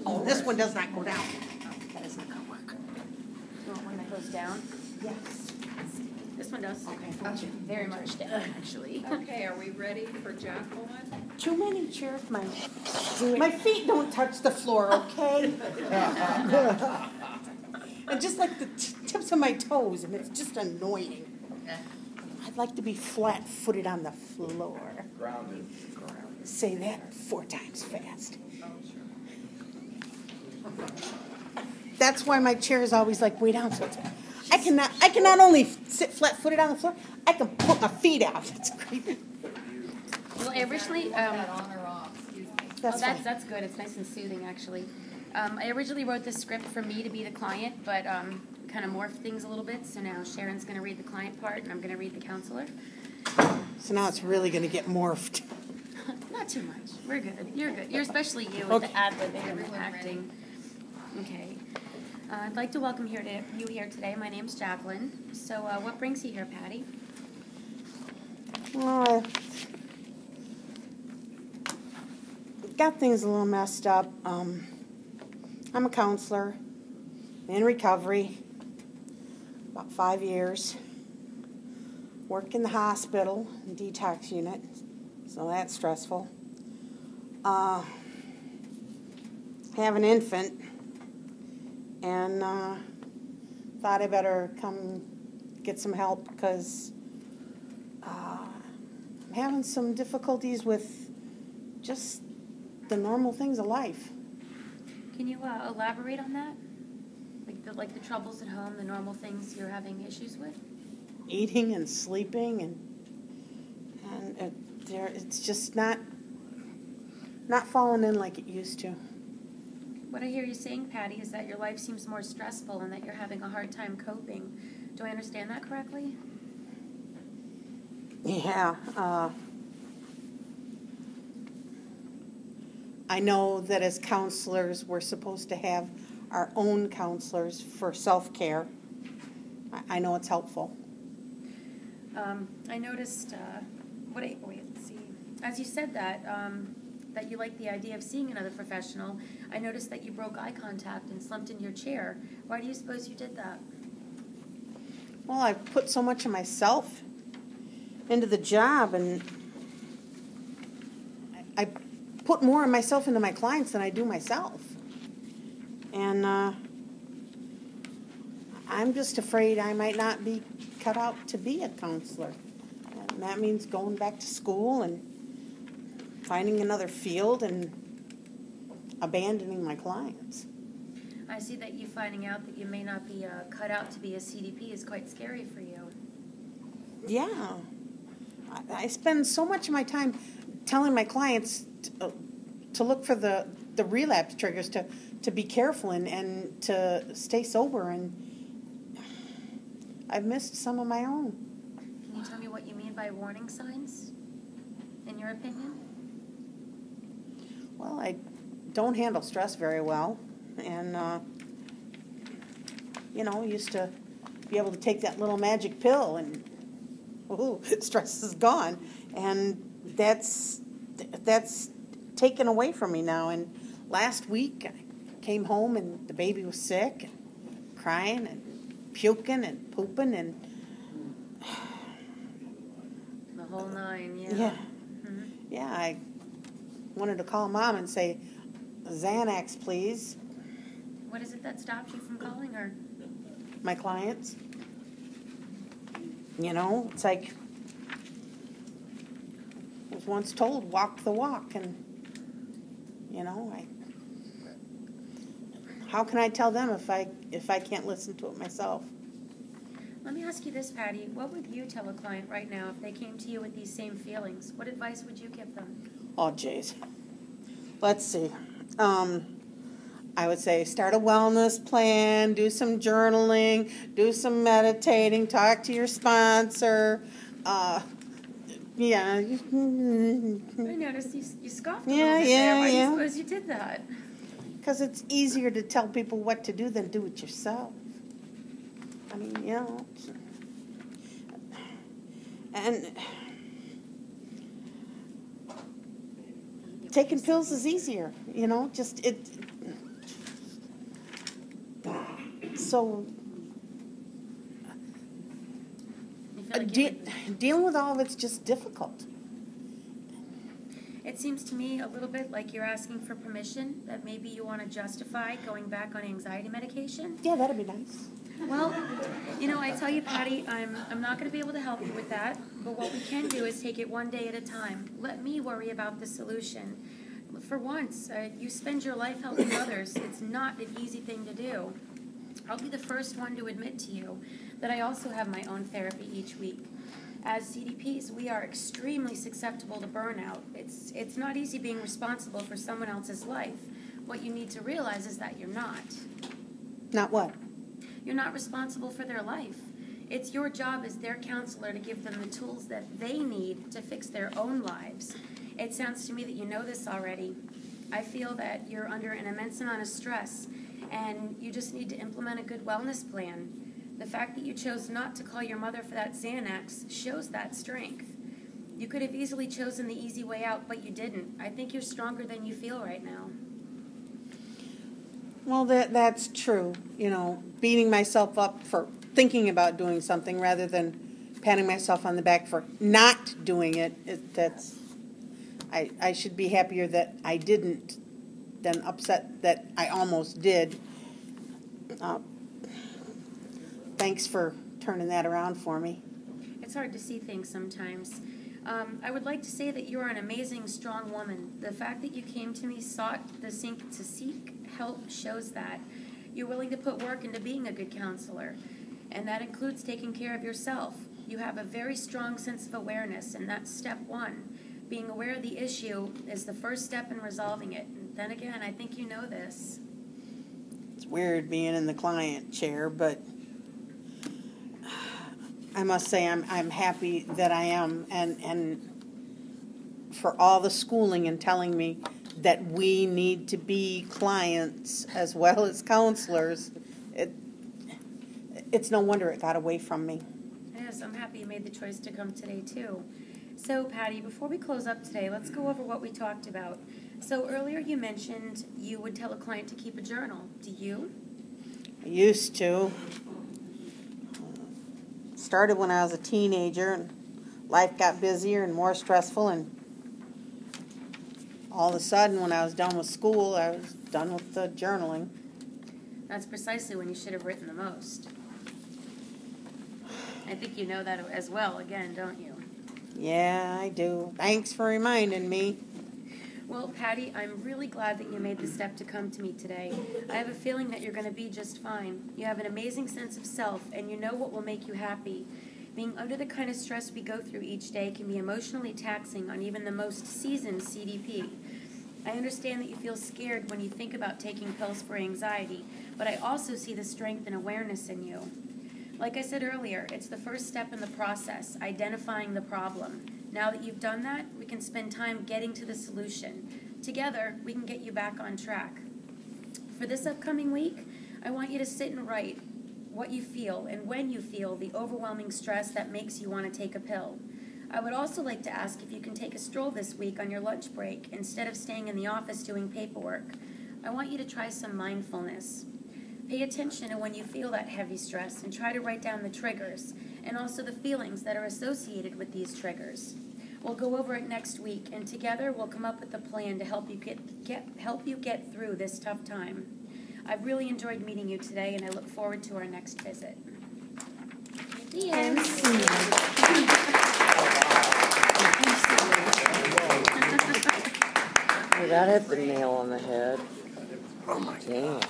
Oh, this one does not go down. That is not going to work. You want one that goes down? Yes. This one does. Okay. Very much down, actually. Okay, are we ready for Jacqueline? Too many chairs. My feet don't touch the floor, okay? And just like the tips of my toes, and it's just annoying. I'd like to be flat-footed on the floor. Grounded. Say that 4 times fast. Oh, sure. That's why my chair is always like way down. So I cannot only sit flat-footed on the floor, I can put my feet out. It's creepy. Well, I originally, That on or off, excuse me. that's good. It's nice and soothing, actually. I originally wrote this script for me to be the client, but kind of morphed things a little bit. So now Sharon's going to read the client part, and I'm going to read the counselor. So now it's really going to get morphed. Not too much. We're good. You're good. You're especially you with the ad-libbing and the acting. Okay. I'd like to welcome you here today. My name's Jacqueline. So what brings you here, Patty? Well, got things a little messed up. I'm a counselor in recovery, about 5 years. Work in the hospital, detox unit, so that's stressful. Have an infant, and thought I better come get some help because I'm having some difficulties with just the normal things of life. Can you elaborate on that? Like the troubles at home, the normal things you're having issues with? Eating and sleeping, and it's just not falling in like it used to. What I hear you saying, Patty, is that your life seems more stressful and that you're having a hard time coping. Do I understand that correctly? Yeah. I know that as counselors, we're supposed to have our own counselors for self-care. I know it's helpful. I noticed, let's see. As you said that you like the idea of seeing another professional, I noticed that you broke eye contact and slumped in your chair. Why do you suppose you did that? Well, I've put so much of myself into the job, and I put more of myself into my clients than I do myself. And I'm just afraid I might not be cut out to be a counselor. And that means going back to school and finding another field and abandoning my clients. I see that you finding out that you may not be cut out to be a CDP is quite scary for you. Yeah. I spend so much of my time telling my clients to look for the relapse triggers, to be careful and to stay sober, and I've missed some of my own. Can you tell me what you mean by warning signs, in your opinion? Well, I don't handle stress very well, and used to be able to take that little magic pill and stress is gone, and that's taken away from me now. And last week I came home and the baby was sick and crying and puking and pooping and the whole nine. Yeah. Mm-hmm. Yeah, I wanted to call Mom and say, Xanax, please. What is it that stopped you from calling her? My clients. It's like I was once told, walk the walk, and how can I tell them if I can't listen to it myself? Let me ask you this, Patty. What would you tell a client right now if they came to you with these same feelings? What advice would you give them? Oh, jeez. Let's see. I would say start a wellness plan, do some journaling, do some meditating, talk to your sponsor. Yeah. I noticed you scoffed a little bit there. Why do you suppose you did that? Because it's easier to tell people what to do than do it yourself. I mean, and taking pills is easier, So You feel like you would- dealing with all of it's just difficult. It seems to me a little bit like you're asking for permission, that maybe you want to justify going back on anxiety medication. Yeah, that'd be nice. Well, you know, I tell you, Patty, I'm not going to be able to help you with that, but what we can do is take it one day at a time. Let me worry about the solution. For once, you spend your life helping others. It's not an easy thing to do. I'll be the first one to admit to you that I also have my own therapy each week. As CDPs, we are extremely susceptible to burnout. It's not easy being responsible for someone else's life. What you need to realize is that you're not. Not what? You're not responsible for their life. It's your job as their counselor to give them the tools that they need to fix their own lives. It sounds to me that you know this already. I feel that you're under an immense amount of stress, and you just need to implement a good wellness plan. The fact that you chose not to call your mother for that Xanax shows that strength. You could have easily chosen the easy way out, but you didn't. I think you're stronger than you feel right now. Well, that's true. You know, beating myself up for thinking about doing something rather than patting myself on the back for not doing it. I should be happier that I didn't than upset that I almost did. Thanks for turning that around for me. It's hard to see things sometimes. I would like to say that you are an amazing, strong woman. The fact that you came to me to seek help shows that. You're willing to put work into being a good counselor, and that includes taking care of yourself. You have a very strong sense of awareness, and that's step one. Being aware of the issue is the first step in resolving it. And then again, I think you know this. It's weird being in the client chair, but I must say I'm happy that I am, and for all the schooling and telling me that we need to be clients as well as counselors. It's no wonder it got away from me. Yes, I'm happy you made the choice to come today too. So Patty, before we close up today, let's go over what we talked about. So earlier you mentioned you would tell a client to keep a journal. Do you? I used to. Started when I was a teenager, and life got busier and more stressful, and all of a sudden when I was done with school, I was done with the journaling. That's precisely when you should have written the most. I think you know that as well, again, don't you? Yeah, I do. Thanks for reminding me. Well, Patty, I'm really glad that you made the step to come to me today. I have a feeling that you're going to be just fine. You have an amazing sense of self, and you know what will make you happy. Being under the kind of stress we go through each day can be emotionally taxing on even the most seasoned CDP. I understand that you feel scared when you think about taking pills for anxiety, but I also see the strength and awareness in you. Like I said earlier, it's the first step in the process, identifying the problem. Now that you've done that, we can spend time getting to the solution. Together, we can get you back on track. For this upcoming week, I want you to sit and write what you feel and when you feel the overwhelming stress that makes you want to take a pill. I would also like to ask if you can take a stroll this week on your lunch break instead of staying in the office doing paperwork. I want you to try some mindfulness. Pay attention to when you feel that heavy stress and try to write down the triggers and also the feelings that are associated with these triggers. We'll go over it next week, and together we'll come up with a plan to help you get through this tough time. I've really enjoyed meeting you today, and I look forward to our next visit. The end. Well, that hit the nail on the head. Damn.